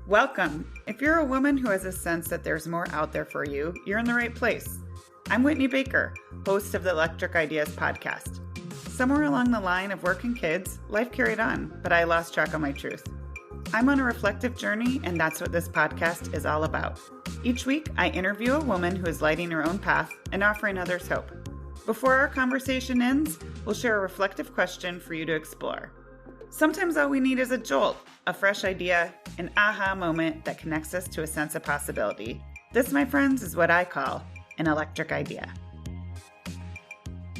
Welcome. If you're a woman who has a sense that there's more out there for you, you're in the right place. I'm Whitney Baker, host of the Electric Ideas podcast. Somewhere along the line of work and kids, life carried on, but I lost track of my truth. I'm on a reflective journey, and that's what this podcast is all about. Each week, I interview a woman who is lighting her own path and offering others hope. Before our conversation ends, we'll share a reflective question for you to explore. Sometimes all we need is a jolt, a fresh idea, an aha moment that connects us to a sense of possibility. This, my friends, is what I call an electric idea.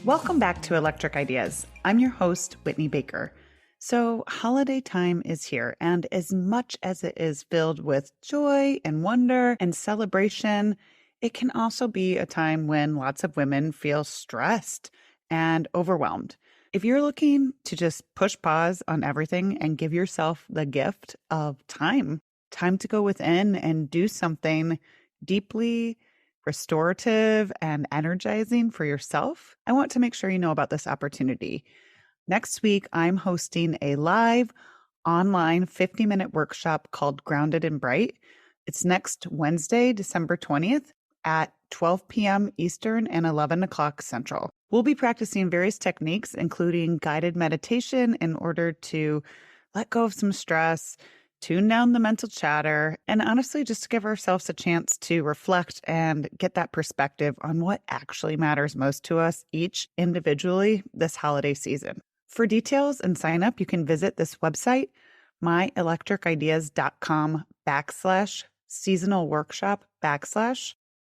Welcome back to Electric Ideas. I'm your host, Whitney Baker. So, holiday time is here, and as much as it is filled with joy and wonder and celebration, it can also be a time when lots of women feel stressed and overwhelmed. If you're looking to just push pause on everything and give yourself the gift of time to go within and do something deeply restorative and energizing for yourself, I want to make sure you know about this opportunity. Next week, I'm hosting a live online 50-minute workshop called Grounded and Bright. It's next Wednesday, December 20th at 12 p.m. Eastern and 11 o'clock Central. We'll be practicing various techniques, including guided meditation in order to let go of some stress, tune down the mental chatter, and honestly, just to give ourselves a chance to reflect and get that perspective on what actually matters most to us each individually this holiday season. For details and sign up, you can visit this website, myelectricideas.com/seasonal workshop/.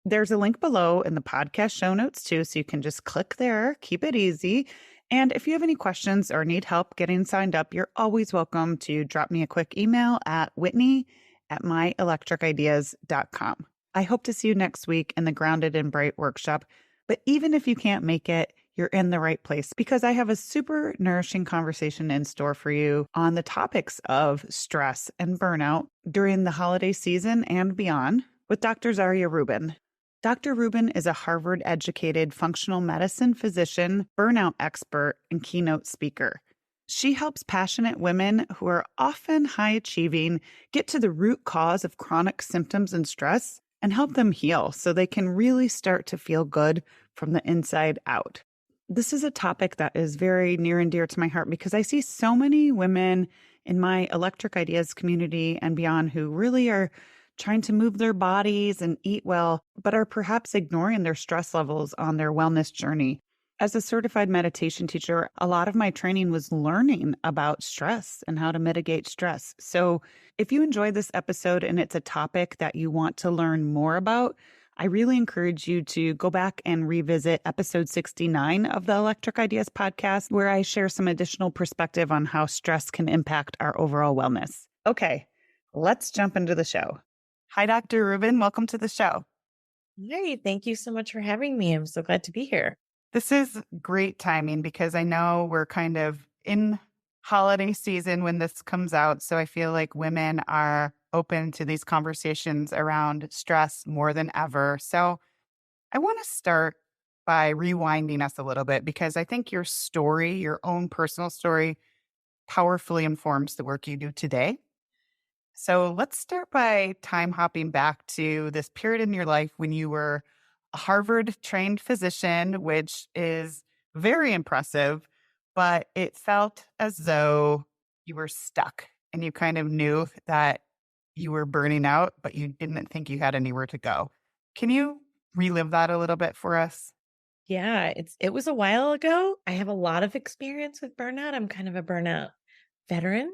There's a link below in the podcast show notes too, so you can just click there, keep it easy. And if you have any questions or need help getting signed up, you're always welcome to drop me a quick email at whitney@myelectricideas.com. I hope to see you next week in the Grounded and Bright workshop. But even if you can't make it, you're in the right place because I have a super nourishing conversation in store for you on the topics of stress and burnout during the holiday season and beyond with Dr. Zarya Rubin. Dr. Rubin is a Harvard-educated functional medicine physician, burnout expert, and keynote speaker. She helps passionate women who are often high-achieving get to the root cause of chronic symptoms and stress and help them heal so they can really start to feel good from the inside out. This is a topic that is very near and dear to my heart because I see so many women in my Electric Ideas community and beyond who really are trying to move their bodies and eat well, but are perhaps ignoring their stress levels on their wellness journey. As a certified meditation teacher, a lot of my training was learning about stress and how to mitigate stress. So if you enjoyed this episode and it's a topic that you want to learn more about, I really encourage you to go back and revisit episode 69 of the Electric Ideas podcast, where I share some additional perspective on how stress can impact our overall wellness. Okay, let's jump into the show. Hi, Dr. Rubin. Welcome to the show. Hey, thank you so much for having me. I'm so glad to be here. This is great timing because I know we're kind of in holiday season when this comes out. So I feel like women are open to these conversations around stress more than ever. So I want to start by rewinding us a little bit because I think your story, your own personal story, powerfully informs the work you do today. So let's start by time hopping back to this period in your life when you were a Harvard-trained physician, which is very impressive, but it felt as though you were stuck and you kind of knew that you were burning out, but you didn't think you had anywhere to go. Can you relive that a little bit for us? Yeah, it was a while ago. I have a lot of experience with burnout. I'm kind of a burnout veteran.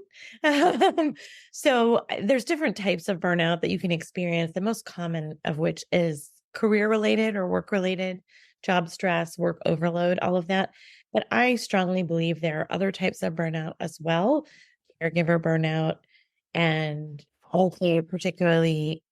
So there's different types of burnout that you can experience, the most common of which is career related or work related, job stress, work overload, all of that. But I strongly believe there are other types of burnout as well, caregiver burnout, and hopefully particularly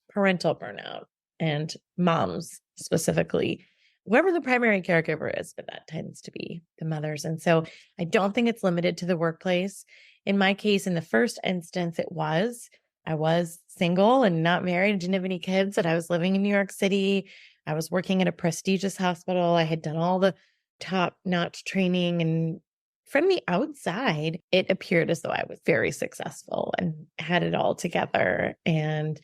parental burnout and moms specifically. Whoever the primary caregiver is, but that tends to be the mothers. And so I don't think it's limited to the workplace. In my case, in the first instance, I was single and not married, didn't have any kids, and I was living in New York City. I was working at a prestigious hospital. I had done all the top-notch training and From the outside, it appeared as though I was very successful and had it all together and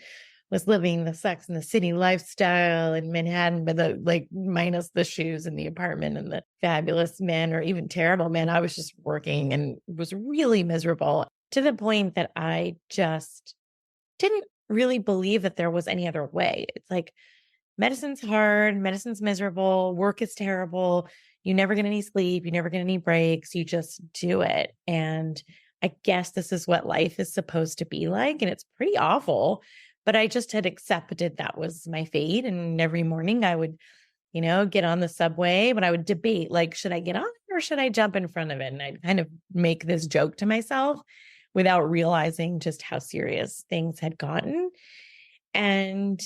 was living the Sex and the City lifestyle in Manhattan, but like minus the shoes and the apartment and the fabulous men or even terrible men. I was just working and was really miserable to the point that I just didn't really believe that there was any other way. It's like medicine's hard, medicine's miserable, work is terrible. You never get any sleep, you never get any breaks, you just do it. And I guess this is what life is supposed to be like. And it's pretty awful. But I just had accepted that was my fate. And every morning I would, get on the subway, but I would debate like, should I get on or should I jump in front of it? And I'd kind of make this joke to myself without realizing just how serious things had gotten. And,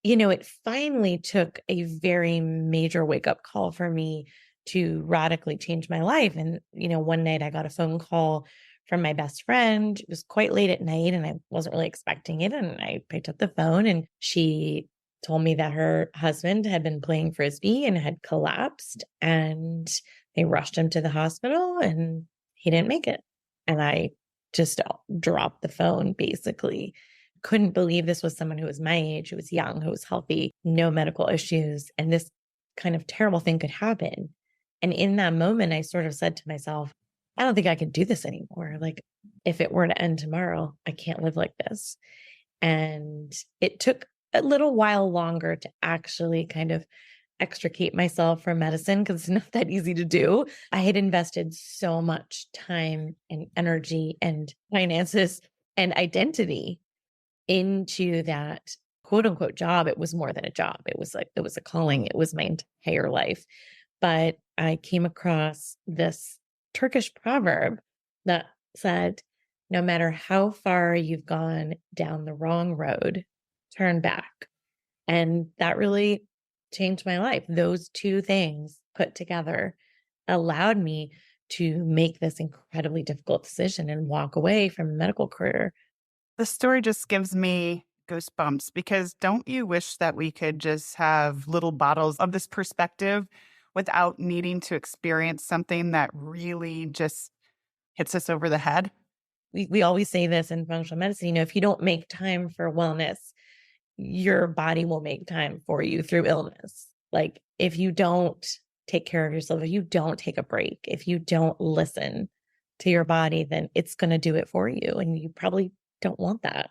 it finally took a very major wake up call for me to radically change my life. And, one night I got a phone call from my best friend. It was quite late at night and I wasn't really expecting it. And I picked up the phone and she told me that her husband had been playing frisbee and had collapsed and they rushed him to the hospital and he didn't make it. And I just dropped the phone basically. Couldn't believe this was someone who was my age, who was young, who was healthy, no medical issues. And this kind of terrible thing could happen. And in that moment, I sort of said to myself, I don't think I can do this anymore. Like, if it were to end tomorrow, I can't live like this. And it took a little while longer to actually kind of extricate myself from medicine because it's not that easy to do. I had invested so much time and energy and finances and identity into that quote unquote job. It was more than a job. It was a calling. It was my entire life. But I came across this Turkish proverb that said, no matter how far you've gone down the wrong road, turn back. And that really changed my life. Those two things put together allowed me to make this incredibly difficult decision and walk away from a medical career. The story just gives me goosebumps because don't you wish that we could just have little bottles of this perspective without needing to experience something that really just hits us over the head? We always say this in functional medicine, if you don't make time for wellness, your body will make time for you through illness. Like if you don't take care of yourself, if you don't take a break, if you don't listen to your body, then it's going to do it for you. And you probably don't want that.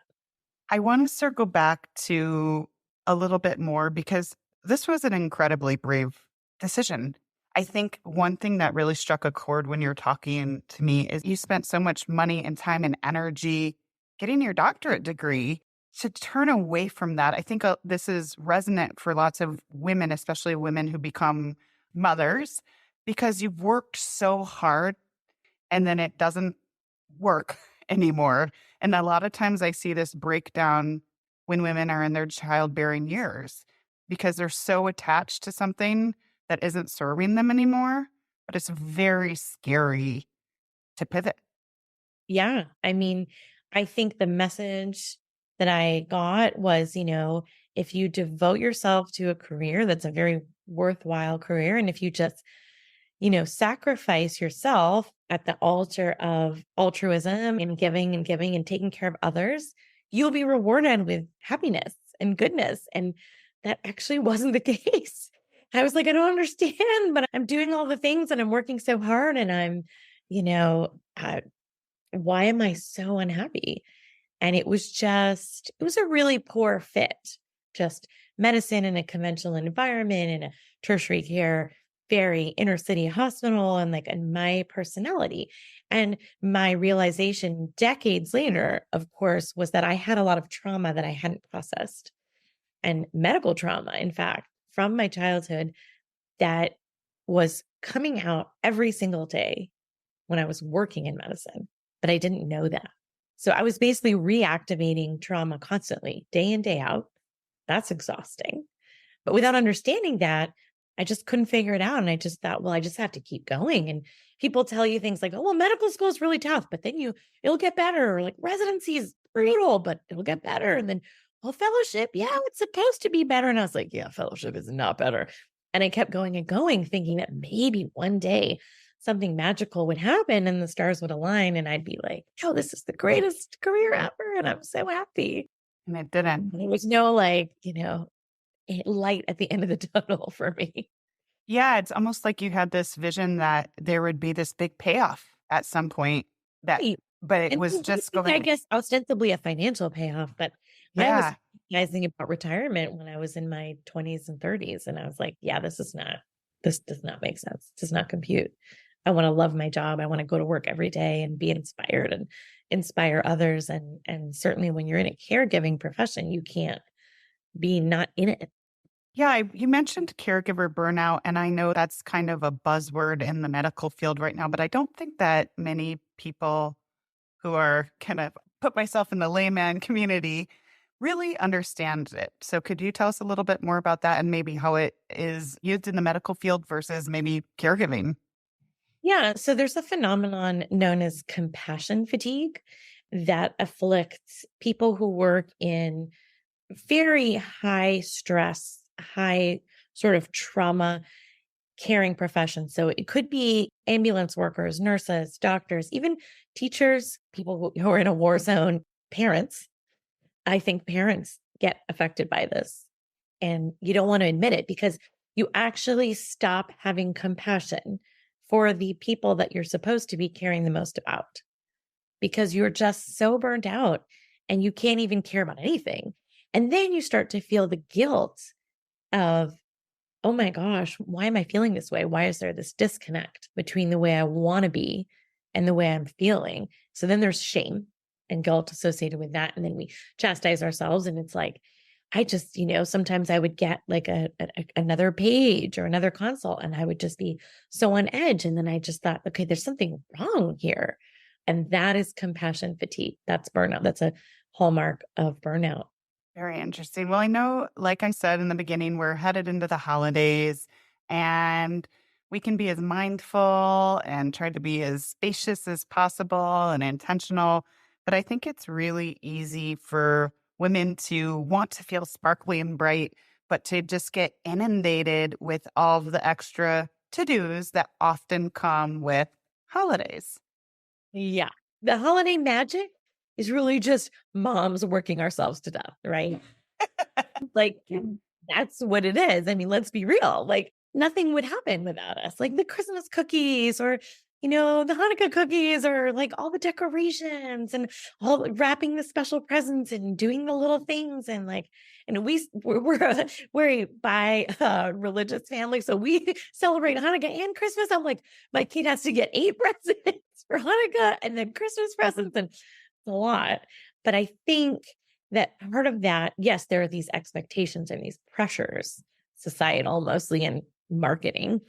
I want to circle back to a little bit more because this was an incredibly brave decision. I think one thing that really struck a chord when you're talking to me is you spent so much money and time and energy getting your doctorate degree to turn away from that. I think this is resonant for lots of women, especially women who become mothers, because you've worked so hard and then it doesn't work anymore. And a lot of times I see this breakdown when women are in their childbearing years because they're so attached to something that isn't serving them anymore. But it's very scary to pivot. Yeah. I mean, I think the message that I got was, if you devote yourself to a career that's a very worthwhile career, and if you just, sacrifice yourself at the altar of altruism and giving and taking care of others, you'll be rewarded with happiness and goodness. And that actually wasn't the case. I was like, I don't understand, but I'm doing all the things and I'm working so hard and I'm, why am I so unhappy? And it was a really poor fit. Just medicine in a conventional environment in a tertiary care, very inner city hospital and my personality. And my realization decades later, of course, was that I had a lot of trauma that I hadn't processed and medical trauma, in fact, from my childhood that was coming out every single day when I was working in medicine, but I didn't know that. So I was basically reactivating trauma constantly, day in, day out. That's exhausting. But without understanding that, I just couldn't figure it out. And I just thought, well, I just have to keep going. And people tell you things like, oh, well, medical school is really tough, but then it'll get better. Or like residency is brutal, but it'll get better. And then, well, fellowship, yeah, it's supposed to be better. And I was like, yeah, fellowship is not better. And I kept going and going, thinking that maybe one day something magical would happen and the stars would align and I'd be like, oh, this is the greatest career ever. And I'm so happy. And it didn't. There was no like, light at the end of the tunnel for me. Yeah, it's almost like you had this vision that there would be this big payoff at some point that Right. but it And was so just I going. guess ostensibly a financial payoff, but I was Yeah. realizing about retirement when I was in my 20s and 30s. And I was like, yeah, this does not make sense. Does not compute. I want to love my job. I want to go to work every day and be inspired and inspire others. And certainly when you're in a caregiving profession, you can't be not in it. Yeah, you mentioned caregiver burnout, and I know that's kind of a buzzword in the medical field right now, but I don't think that many people who are kind of put myself in the layman community really understand it. So could you tell us a little bit more about that and maybe how it is used in the medical field versus maybe caregiving? Yeah. So there's a phenomenon known as compassion fatigue that afflicts people who work in very high stress, high sort of trauma caring professions. So it could be ambulance workers, nurses, doctors, even teachers, people who are in a war zone, parents. I think parents get affected by this. And you don't want to admit it because you actually stop having compassion for the people that you're supposed to be caring the most about because you're just so burned out and you can't even care about anything. And then you start to feel the guilt of, oh my gosh, why am I feeling this way? Why is there this disconnect between the way I want to be and the way I'm feeling? So then there's shame and guilt associated with that. And then we chastise ourselves. And it's like, I just, sometimes I would get like another page or another consult and I would just be so on edge. And then I just thought, okay, there's something wrong here. And that is compassion fatigue. That's burnout. That's a hallmark of burnout. Very interesting. Well, I know, like I said in the beginning, we're headed into the holidays and we can be as mindful and try to be as spacious as possible and intentional. But I think it's really easy for women to want to feel sparkly and bright, but to just get inundated with all of the extra to dos that often come with holidays. Yeah. The holiday magic is really just moms working ourselves to death, right? Like, that's what it is. I mean, let's be real. Like, nothing would happen without us. Like the Christmas cookies or, the Hanukkah cookies or like all the decorations and all wrapping the special presents and doing the little things. And like, and we're by religious family. So we celebrate Hanukkah and Christmas. I'm like, my kid has to get 8 presents for Hanukkah and then Christmas presents. And it's a lot. But I think that part of that, yes, there are these expectations and these pressures, societal, mostly in marketing,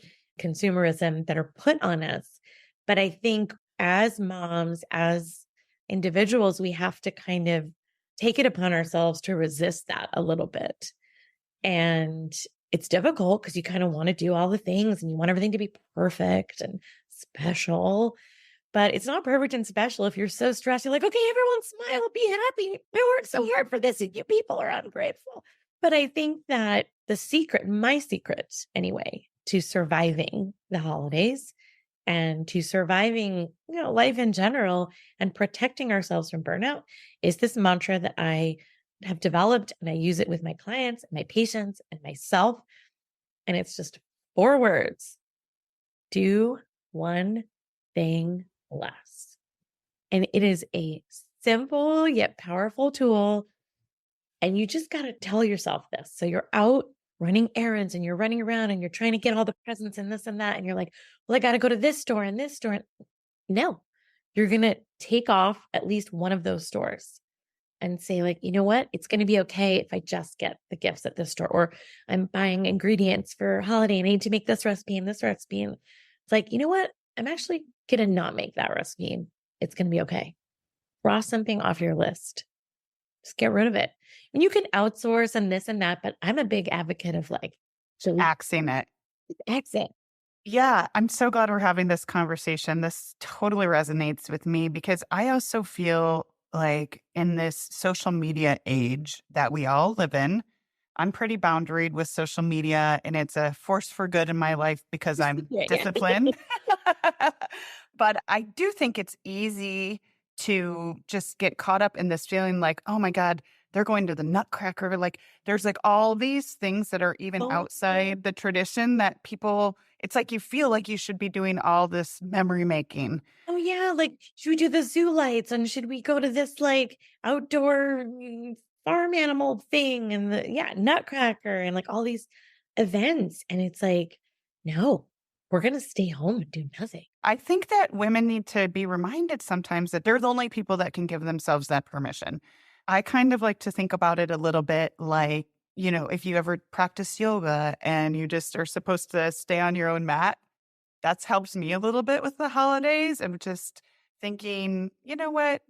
consumerism that are put on us. But I think as moms, as individuals, we have to kind of take it upon ourselves to resist that a little bit. And it's difficult because you kind of want to do all the things and you want everything to be perfect and special. But it's not perfect and special if you're so stressed. You're like, okay, everyone smile, be happy. I worked so hard for this, and you people are ungrateful. But I think that my secret anyway, to surviving the holidays and to surviving, life in general and protecting ourselves from burnout is this mantra that I have developed and I use it with my clients and my patients and myself. And it's just 4 words. Do one thing less. And it is a simple yet powerful tool. And you just got to tell yourself this. So you're out running errands and you're running around and you're trying to get all the presents and this and that. And you're like, well, I got to go to this store and this store. No, you're going to take off at least one of those stores and say like, you know what? It's going to be okay if I just get the gifts at this store, or I'm buying ingredients for holiday and I need to make this recipe and this recipe. And it's like, you know what? I'm actually going to not make that recipe. It's going to be okay. Cross something off your list. Just get rid of it. And you can outsource and this and that, but I'm a big advocate of like, so Axing it. exit. Yeah, I'm so glad we're having this conversation. This totally resonates with me because I also feel like in this social media age that we all live in, I'm pretty boundaried with social media and it's a force for good in my life because I'm disciplined. But I do think it's easy to just get caught up in this feeling like, oh my God, they're going to the Nutcracker. Like there's like all these things that are even Oh, outside the tradition that people, it's like you feel like you should be doing all this memory making. oh yeah, like, should we do the zoo lights and should we go to this like outdoor farm animal thing and the Nutcracker and like all these events? And it's like, no, we're gonna stay home and do nothing. I think that women need to be reminded sometimes that they're the only people that can give themselves that permission. I kind of like to think about it a little bit like, if you ever practice yoga and you just are supposed to stay on your own mat, that's helps me a little bit with the holidays. I'm just thinking, you know what?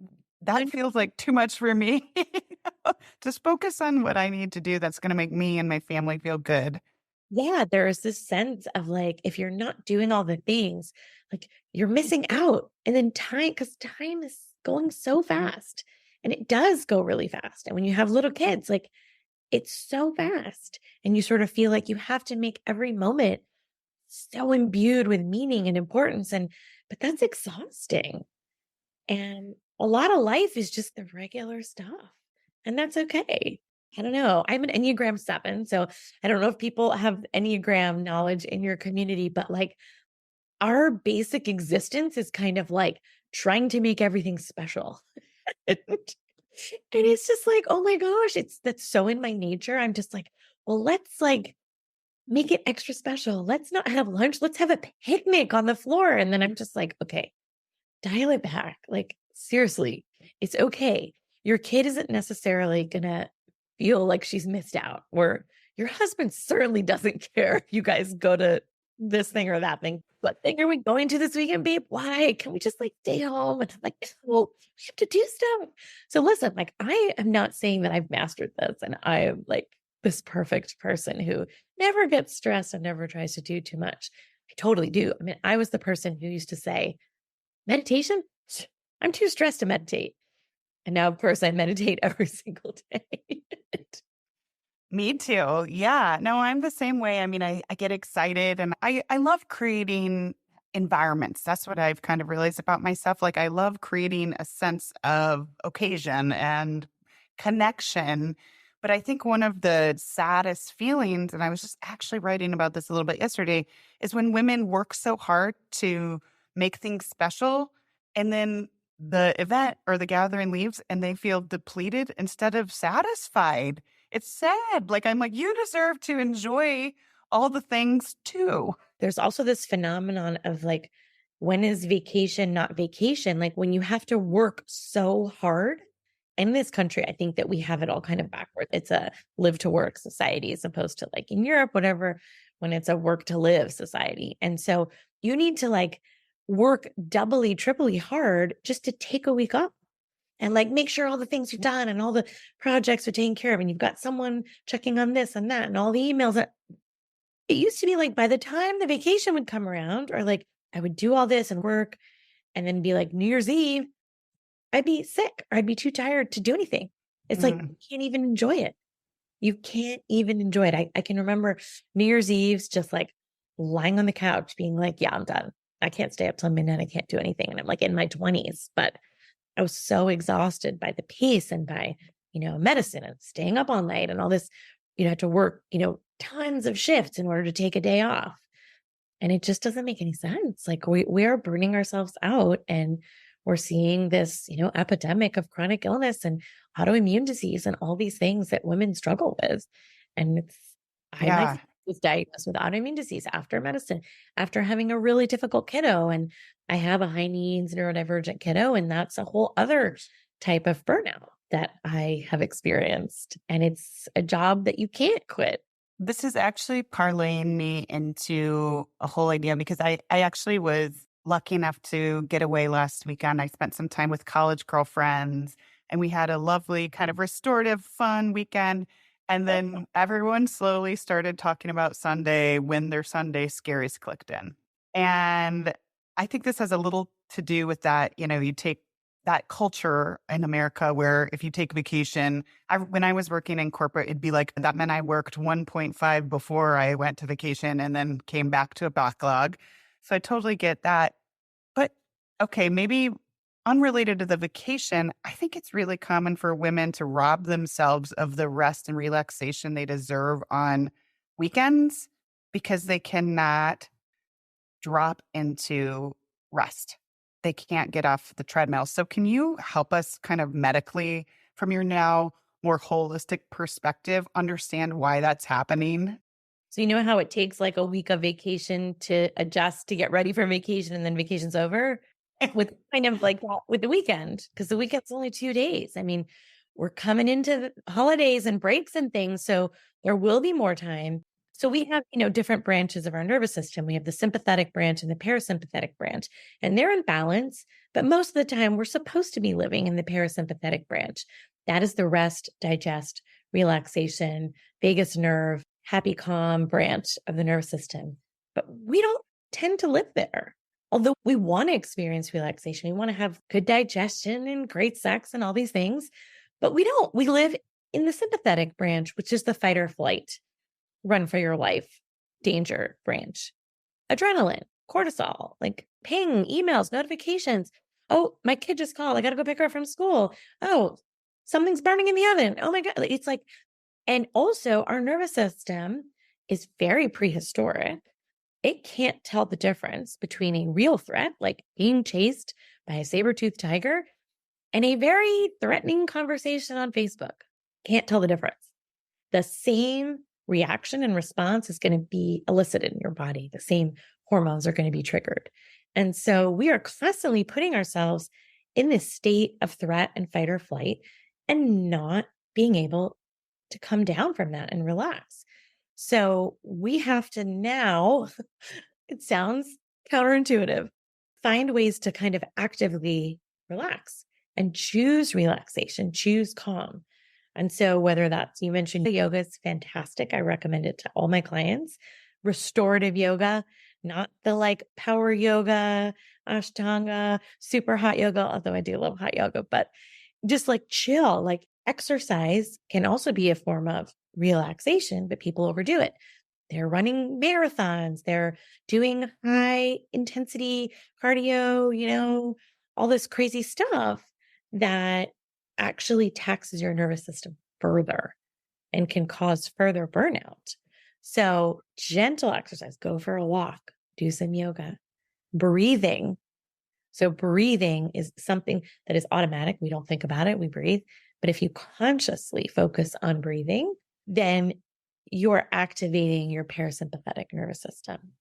That feels like too much for me. Just focus on what I need to do that's going to make me and my family feel good. Yeah, there is this sense of like, if you're not doing all the things, like you're missing out. And then because time is going so fast and it does go really fast. And when you have little kids, like it's so fast. And you sort of feel like you have to make every moment so imbued with meaning and importance. But that's exhausting. And a lot of life is just the regular stuff. And that's okay. I don't know. I'm an Enneagram 7. So I don't know if people have Enneagram knowledge in your community, but like our basic existence is kind of like trying to make everything special. and, and it's just like, oh my gosh, that's so in my nature. I'm just like, well, let's like make it extra special. Let's not have lunch. Let's have a picnic on the floor. And then I'm just like, okay, dial it back. Like, seriously, it's okay. Your kid isn't necessarily going to feel like she's missed out, or your husband certainly doesn't care if you guys go to this thing or that thing. What thing are we going to this weekend, babe? Why? Can we just like stay home? And I'm like, well, we have to do stuff. So listen, like, I am not saying that I've mastered this and I am like this perfect person who never gets stressed and never tries to do too much. I totally do. I mean, I was the person who used to say, meditation? I'm too stressed to meditate. And now, of course, I meditate every single day. Me too. Yeah. No, I'm the same way. I mean, I get excited and I love creating environments. That's what I've kind of realized about myself. Like, I love creating a sense of occasion and connection. But I think one of the saddest feelings, and I was just actually writing about this a little bit yesterday, is when women work so hard to make things special and then the event or the gathering leaves and they feel depleted instead of satisfied. It's sad. Like, I'm like, you deserve to enjoy all the things too. There's also this phenomenon of like, when is vacation not vacation? Like, when you have to work so hard in this country, I think that we have it all kind of backwards. It's a live to work society as opposed to like in Europe, whatever, when it's a work to live society. And so you need to like work doubly, triply hard just to take a week off and like make sure all the things you've done and all the projects are taken care of. And you've got someone checking on this and that and all the emails. It used to be like by the time the vacation would come around, or like I would do all this and work and then be like New Year's Eve, I'd be sick or I'd be too tired to do anything. It's like you Mm. can't even enjoy it. You can't even enjoy it. I can remember New Year's Eve's just like lying on the couch being like, yeah, I'm done. I can't stay up till midnight. I can't do anything. And I'm like in my 20s, but I was so exhausted by the pace and by, medicine and staying up all night and all this, had to work, tons of shifts in order to take a day off. And it just doesn't make any sense. Like we are burning ourselves out and we're seeing this, epidemic of chronic illness and autoimmune disease and all these things that women struggle with. And I Yeah. myself was diagnosed with autoimmune disease after medicine, after having a really difficult kiddo. And I have a high needs neurodivergent kiddo. And that's a whole other type of burnout that I have experienced. And it's a job that you can't quit. This is actually parlaying me into a whole idea because I actually was lucky enough to get away last weekend. I spent some time with college girlfriends and we had a lovely kind of restorative, fun weekend. And then everyone slowly started talking about Sunday when their Sunday scaries clicked in. And I think this has a little to do with that. You take that culture in America where if you take vacation, when I was working in corporate, it'd be like that meant I worked 1.5 before I went to vacation and then came back to a backlog. So I totally get that. But Okay, maybe unrelated to the vacation, I think it's really common for women to rob themselves of the rest and relaxation they deserve on weekends because they cannot drop into rest. They can't get off the treadmill. So, can you help us kind of medically, from your now more holistic perspective, understand why that's happening? So you know how it takes like a week of vacation to adjust to get ready for vacation and then vacation's over? With kind of like that with the weekend, because the weekend's only 2 days. I mean, we're coming into the holidays and breaks and things, so there will be more time. So we have, different branches of our nervous system. We have the sympathetic branch and the parasympathetic branch, and they're in balance, but most of the time we're supposed to be living in the parasympathetic branch. That is the rest, digest, relaxation, vagus nerve, happy, calm branch of the nervous system. But we don't tend to live there. Although we want to experience relaxation, we want to have good digestion and great sex and all these things, but we don't. We live in the sympathetic branch, which is the fight or flight, run for your life, danger branch, adrenaline, cortisol, like ping, emails, notifications. Oh, my kid just called. I got to go pick her up from school. Oh, something's burning in the oven. Oh my God. It's like, and also our nervous system is very prehistoric. It can't tell the difference between a real threat, like being chased by a saber-toothed tiger, and a very threatening conversation on Facebook. Can't tell the difference. The same reaction and response is going to be elicited in your body. The same hormones are going to be triggered. And so we are constantly putting ourselves in this state of threat and fight or flight and not being able to come down from that and relax. So we have to now, it sounds counterintuitive, find ways to kind of actively relax and choose relaxation, choose calm. And so whether that's, you mentioned yoga is fantastic. I recommend it to all my clients. Restorative yoga, not the like power yoga, ashtanga, super hot yoga, although I do love hot yoga, but just like chill, like exercise can also be a form of relaxation, but people overdo it. They're running marathons, they're doing high intensity cardio, all this crazy stuff that actually taxes your nervous system further and can cause further burnout. So, gentle exercise, go for a walk, do some yoga, breathing. So breathing is something that is automatic. We don't think about it. We breathe. But if you consciously focus on breathing, then you're activating your parasympathetic nervous system.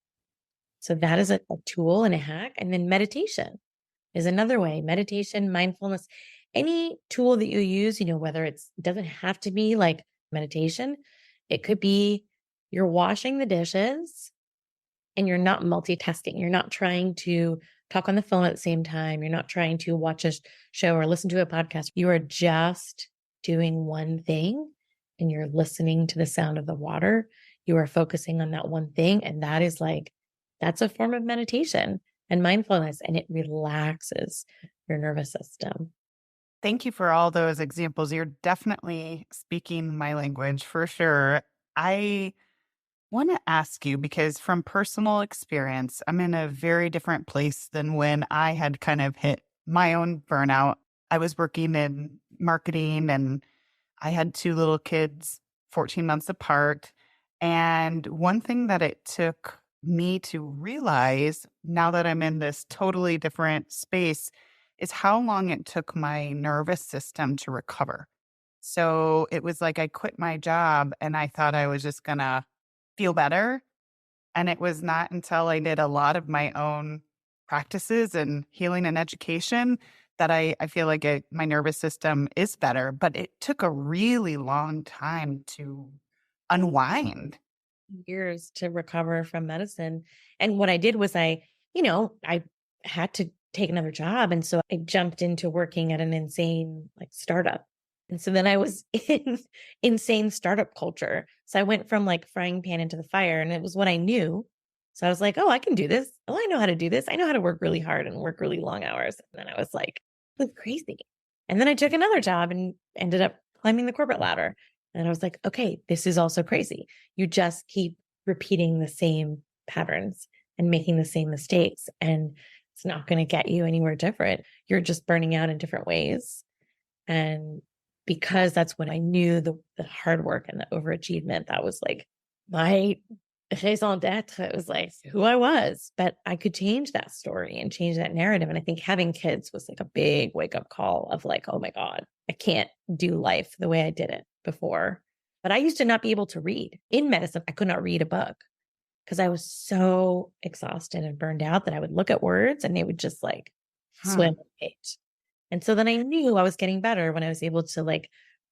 So that is a tool and a hack. And then meditation is another way. Meditation, mindfulness, any tool that you use, whether it doesn't have to be like meditation, it could be you're washing the dishes and you're not multitasking. You're not trying to talk on the phone at the same time. You're not trying to watch a show or listen to a podcast. You are just doing one thing and you're listening to the sound of the water. You are focusing on that one thing. And that is that's a form of meditation and mindfulness, and it relaxes your nervous system. Thank you for all those examples. You're definitely speaking my language for sure. I want to ask you because from personal experience, I'm in a very different place than when I had kind of hit my own burnout. I was working in marketing and I had two little kids, 14 months apart. And one thing that it took me to realize now that I'm in this totally different space is how long it took my nervous system to recover. So it was like I quit my job and I thought I was just going to feel better. And it was not until I did a lot of my own practices and healing and education that I feel like my nervous system is better. But it took a really long time to unwind. Years to recover from medicine. And what I did was I had to take another job. And so I jumped into working at an insane startup. And so then I was in insane startup culture. So I went from like frying pan into the fire, and it was what I knew. So I was like, oh, I can do this. Oh, I know how to do this. I know how to work really hard and work really long hours. And then I was like, this is crazy. And then I took another job and ended up climbing the corporate ladder. And I was like, okay, this is also crazy. You just keep repeating the same patterns and making the same mistakes. And It's not going to get you anywhere different. You're just burning out in different ways. And because that's when I knew the hard work and the overachievement, that was like my raison d'etre. It was like who I was, but I could change that story and change that narrative. And I think having kids was like a big wake up call of like, oh my God, I can't do life the way I did it before. But I used to not be able to read in medicine. I could not read a book because I was so exhausted and burned out that I would look at words and they would just like swim Hmm. on the page. And so then I knew I was getting better when I was able to like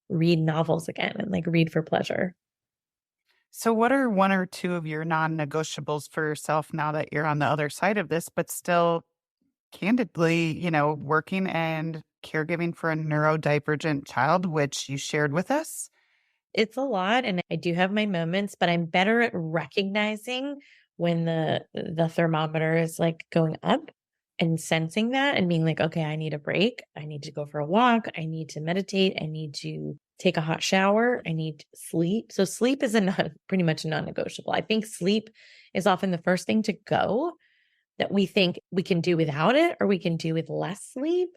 read novels again and like read for pleasure. So, what are one or two of your non negotiables for yourself now that you're on the other side of this, but still candidly, working and caregiving for a neurodivergent child, which you shared with us? It's a lot and I do have my moments, but I'm better at recognizing when the thermometer is like going up and sensing that and being like, okay, I need a break. I need to go for a walk. I need to meditate. I need to take a hot shower. I need sleep. So sleep is pretty much a non-negotiable. I think sleep is often the first thing to go that we think we can do without it or we can do with less sleep.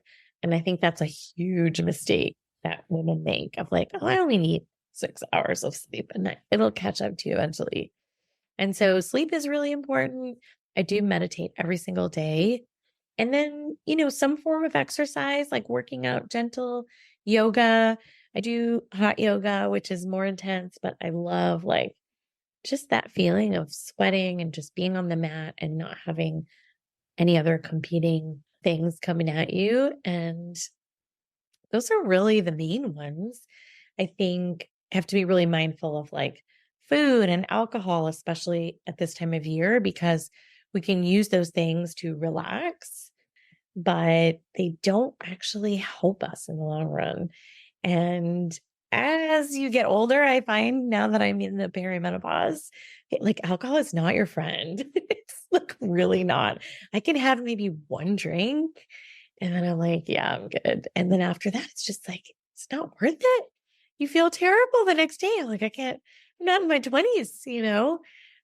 And I think that's a huge mistake that women make of like, oh, I only need 6 hours of sleep a night. It'll catch up to you eventually. And so sleep is really important. I do meditate every single day. And then, some form of exercise like working out, gentle yoga. I do hot yoga, which is more intense, but I love like just that feeling of sweating and just being on the mat and not having any other competing things coming at you. And those are really the main ones. I think I have to be really mindful of like food and alcohol, especially at this time of year, because we can use those things to relax, but they don't actually help us in the long run. And as you get older, I find now that I'm in the perimenopause, like alcohol is not your friend. It's like really not. I can have maybe one drink and then I'm like, yeah, I'm good. And then after that, it's just like, it's not worth it. You feel terrible the next day. I'm like, I'm not in my 20s.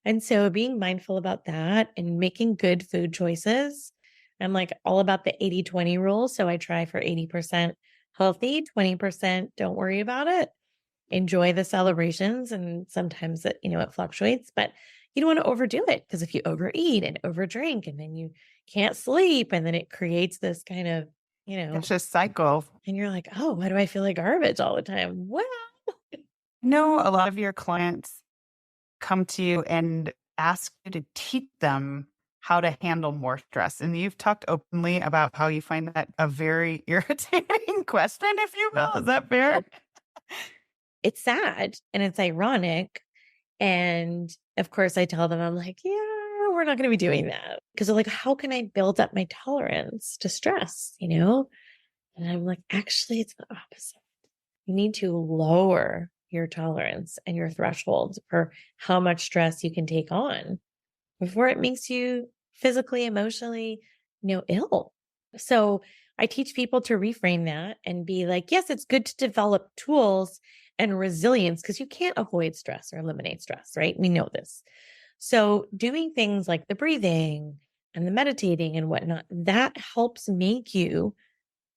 And so being mindful about that and making good food choices. I'm like all about the 80-20 rule. So I try for 80% healthy, 20% don't worry about it. Enjoy the celebrations. And sometimes it fluctuates, but you don't want to overdo it because if you overeat and overdrink and then you can't sleep and then it creates this kind of, Vicious cycle. and you're like, oh, why do I feel like garbage all the time? Well, No, a lot of your clients come to you and ask you to teach them how to handle more stress. And you've talked openly about how you find that a very irritating question, if you will. Is that fair? it's sad and it's ironic. And of course, I tell them, I'm like, yeah, we're not going to be doing that. Because they're like, how can I build up my tolerance to stress? And I'm like, actually, it's the opposite. You need to lower your tolerance and your threshold for how much stress you can take on before it makes you physically, emotionally, ill. So I teach people to reframe that and be like, yes, it's good to develop tools and resilience because you can't avoid stress or eliminate stress, right? We know this. So doing things like the breathing and the meditating and whatnot, that helps make you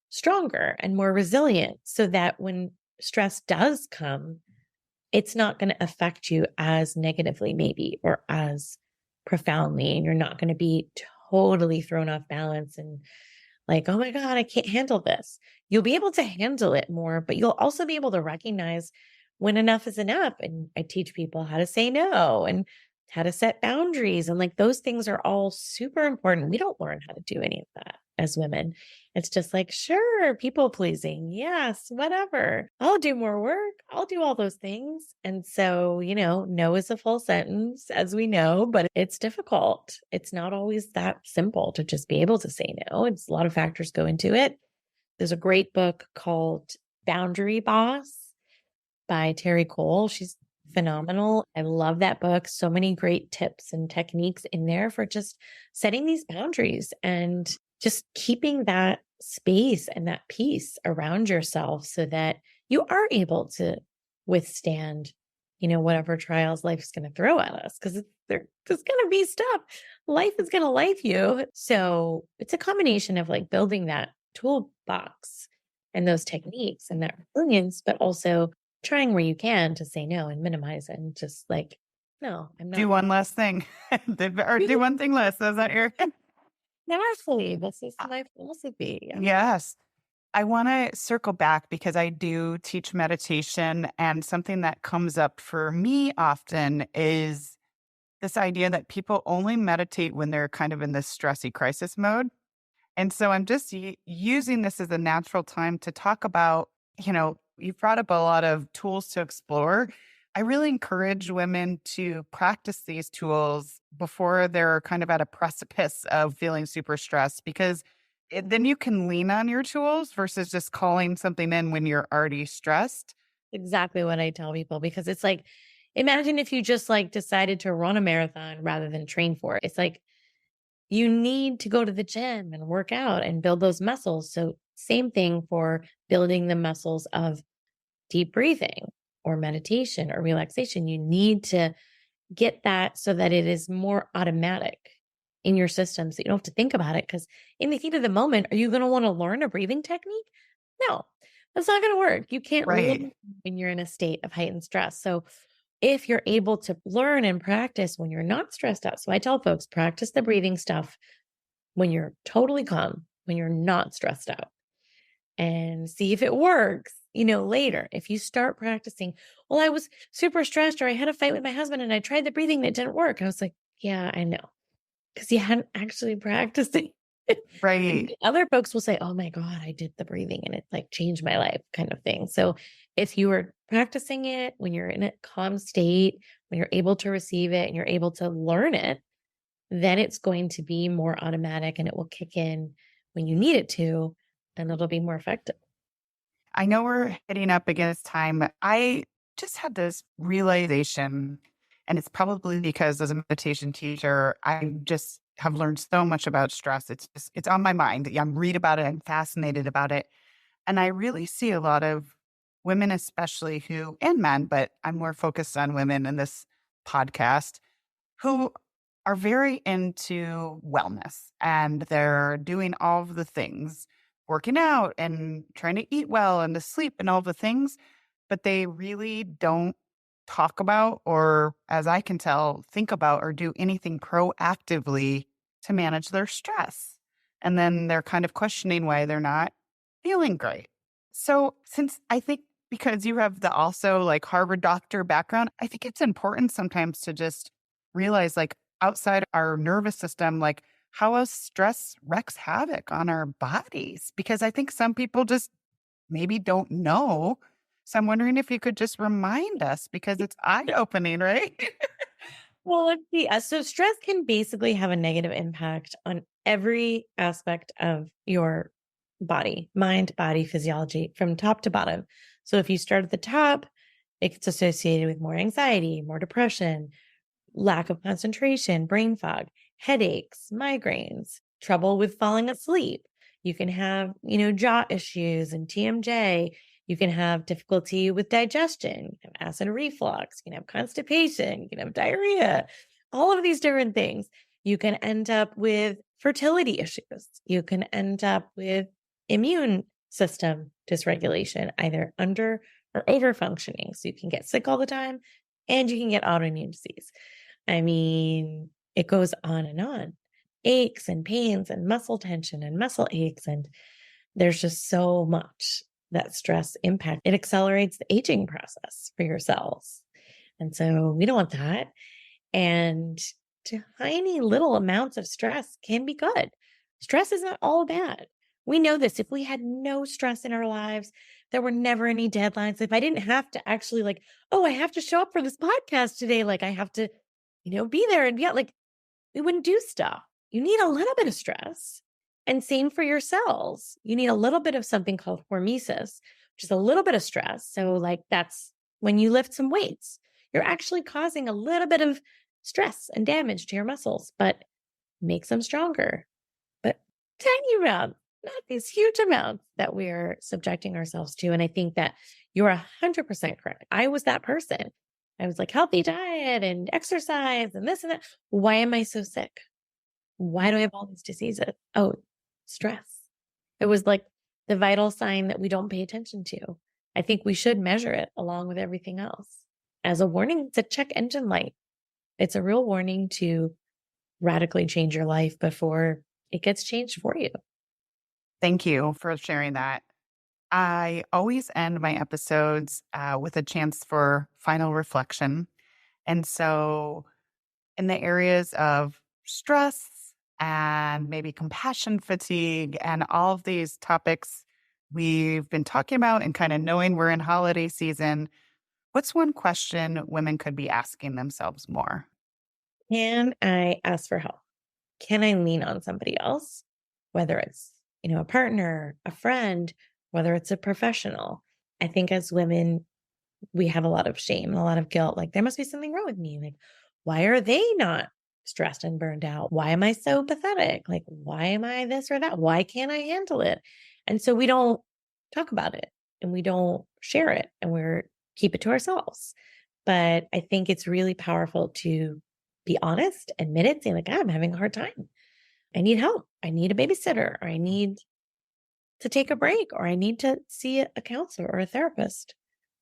stronger and more resilient so that when stress does come, it's not going to affect you as negatively, maybe, or as profoundly. And you're not going to be totally thrown off balance and like, oh my God, I can't handle this. You'll be able to handle it more, but you'll also be able to recognize when enough is enough. And I teach people how to say no and how to set boundaries. And like those things are all super important. We don't learn how to do any of that as women. It's just like, sure, people pleasing. Yes, whatever. I'll do more work. I'll do all those things. And so, no is a full sentence, as we know, but it's difficult. It's not always that simple to just be able to say no. It's a lot of factors go into it. There's a great book called Boundary Boss by Terry Cole. She's phenomenal. I love that book. So many great tips and techniques in there for just setting these boundaries and just keeping that space and that peace around yourself so that you are able to withstand, whatever trials life's going to throw at us because there's going to be stuff life is going to life you. So it's a combination of like building that toolbox and those techniques and that resilience, but also trying where you can to say no and minimize it and just like, no, I'm Do not. one less thing or do one thing less. Is that your Naturally, this is my philosophy. Yeah. Yes. I want to circle back because I do teach meditation, and something that comes up for me often is this idea that people only meditate when they're kind of in this stressy crisis mode. And so I'm just using this as a natural time to talk about, you've brought up a lot of tools to explore. I really encourage women to practice these tools before they're kind of at a precipice of feeling super stressed, because then you can lean on your tools versus just calling something in when you're already stressed. Exactly what I tell people because it's like, imagine if you just like decided to run a marathon rather than train for it. It's like you need to go to the gym and work out and build those muscles. So, same thing for building the muscles of deep breathing or meditation or relaxation. You need to get that so that it is more automatic in your system so you don't have to think about it. Because in the heat of the moment, are you going to want to learn a breathing technique? No, that's not going to work. You can't live Right. when you're in a state of heightened stress. So, if you're able to learn and practice when you're not stressed out. So, I tell folks practice the breathing stuff when you're totally calm, when you're not stressed out, and see if it works, later. If you start practicing, well, I was super stressed or I had a fight with my husband and I tried the breathing and it didn't work. I was like, yeah, I know. Because you hadn't actually practiced it. And Right. other folks will say, oh my God, I did the breathing and it like changed my life kind of thing. So if you are practicing it when you're in a calm state, when you're able to receive it and you're able to learn it, then it's going to be more automatic and it will kick in when you need it to, and it'll be more effective. I know we're hitting up against time, but I just had this realization, and it's probably because as a meditation teacher, I just have learned so much about stress. It's on my mind. I read about it. I'm fascinated about it. And I really see a lot of women, especially and men, but I'm more focused on women in this podcast, who are very into wellness, and they're doing all of the things, working out and trying to eat well and to sleep and all the things, but they really don't talk about, or as I can tell, think about or do anything proactively to manage their stress. And then they're kind of questioning why they're not feeling great. So, since I think because you have the also like Harvard doctor background, I think it's important sometimes to just realize, like, outside our nervous system, like how else stress wreaks havoc on our bodies. Because I think some people just maybe don't know. So I'm wondering if you could just remind us, because it's eye opening, right? Well, let's see. So stress can basically have a negative impact on every aspect of your body, mind, body, physiology, from top to bottom. So if you start at the top, it's associated with more anxiety, more depression, lack of concentration, brain fog, headaches, migraines, trouble with falling asleep. You can have, jaw issues and TMJ. You can have difficulty with digestion, you can have acid reflux, you can have constipation, you can have diarrhea, all of these different things. You can end up with fertility issues. You can end up with immune system dysregulation, either under or over functioning. So you can get sick all the time and you can get autoimmune disease. I mean, it goes on and on. Aches and pains and muscle tension and muscle aches. And there's just so much that stress impact. It accelerates the aging process for your cells. And so we don't want that. And tiny little amounts of stress can be good. Stress is not all bad. We know this. If we had no stress in our lives, there were never any deadlines. If I didn't have to actually like, oh, I have to show up for this podcast today. Like I have to, be there and like we wouldn't do stuff. You need a little bit of stress. And same for your cells. You need a little bit of something called hormesis, which is a little bit of stress. So like that's when you lift some weights, you're actually causing a little bit of stress and damage to your muscles, but makes them stronger. But tiny amounts, not these huge amounts that we're subjecting ourselves to. And I think that you're 100% correct. I was that person. I was like healthy diet and exercise and this and that. Why am I so sick? Why do I have all these diseases? Oh, stress. It was like the vital sign that we don't pay attention to. I think we should measure it along with everything else. As a warning, it's a check engine light. It's a real warning to radically change your life before it gets changed for you. Thank you for sharing that. I always end my episodes with a chance for final reflection. And so, in the areas of stress and maybe compassion fatigue and all of these topics we've been talking about and kind of knowing we're in holiday season, what's one question women could be asking themselves more? Can I ask for help? Can I lean on somebody else? Whether it's, a partner, a friend, whether it's a professional. I think as women, we have a lot of shame and a lot of guilt. Like, there must be something wrong with me. Like, why are they not stressed and burned out? Why am I so pathetic? Like, why am I this or that? Why can't I handle it? And so we don't talk about it and we don't share it and we're keep it to ourselves. But I think it's really powerful to be honest, admit it, say like, I'm having a hard time. I need help. I need a babysitter, or I need to take a break, or I need to see a counselor or a therapist.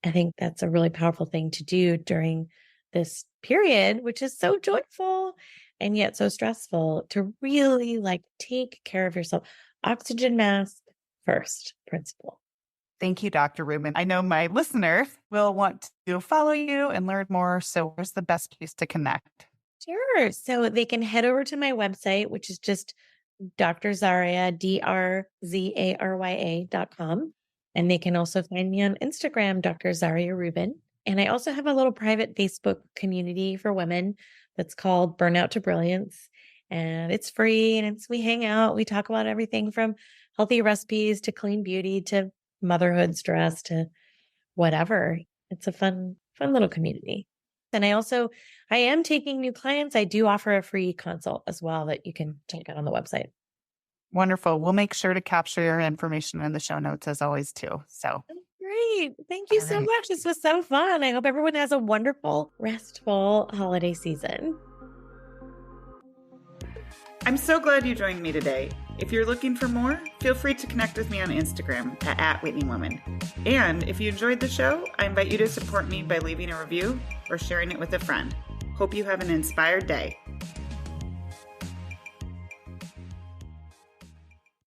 I think that's a really powerful thing to do during this period, which is so joyful and yet so stressful, to really like take care of yourself. Oxygen mask first principle. Thank you, Dr. Rubin. I know my listeners will want to follow you and learn more. So, where's the best place to connect? Sure. So they can head over to my website, which is just Dr. Zarya, DRZARYA.com. And they can also find me on Instagram, Dr. Zarya Rubin. And I also have a little private Facebook community for women that's called Burnout to Brilliance. And it's free and we hang out. We talk about everything from healthy recipes to clean beauty to motherhood stress to whatever. It's a fun little community. And I am taking new clients. I do offer a free consult as well that you can check out on the website. Wonderful. We'll make sure to capture your information in the show notes as always, too. So Great. Thank you so much. This was so fun. I hope everyone has a wonderful, restful holiday season. I'm so glad you joined me today. If you're looking for more, feel free to connect with me on Instagram at @WhitneyWoman. And if you enjoyed the show, I invite you to support me by leaving a review or sharing it with a friend. Hope you have an inspired day.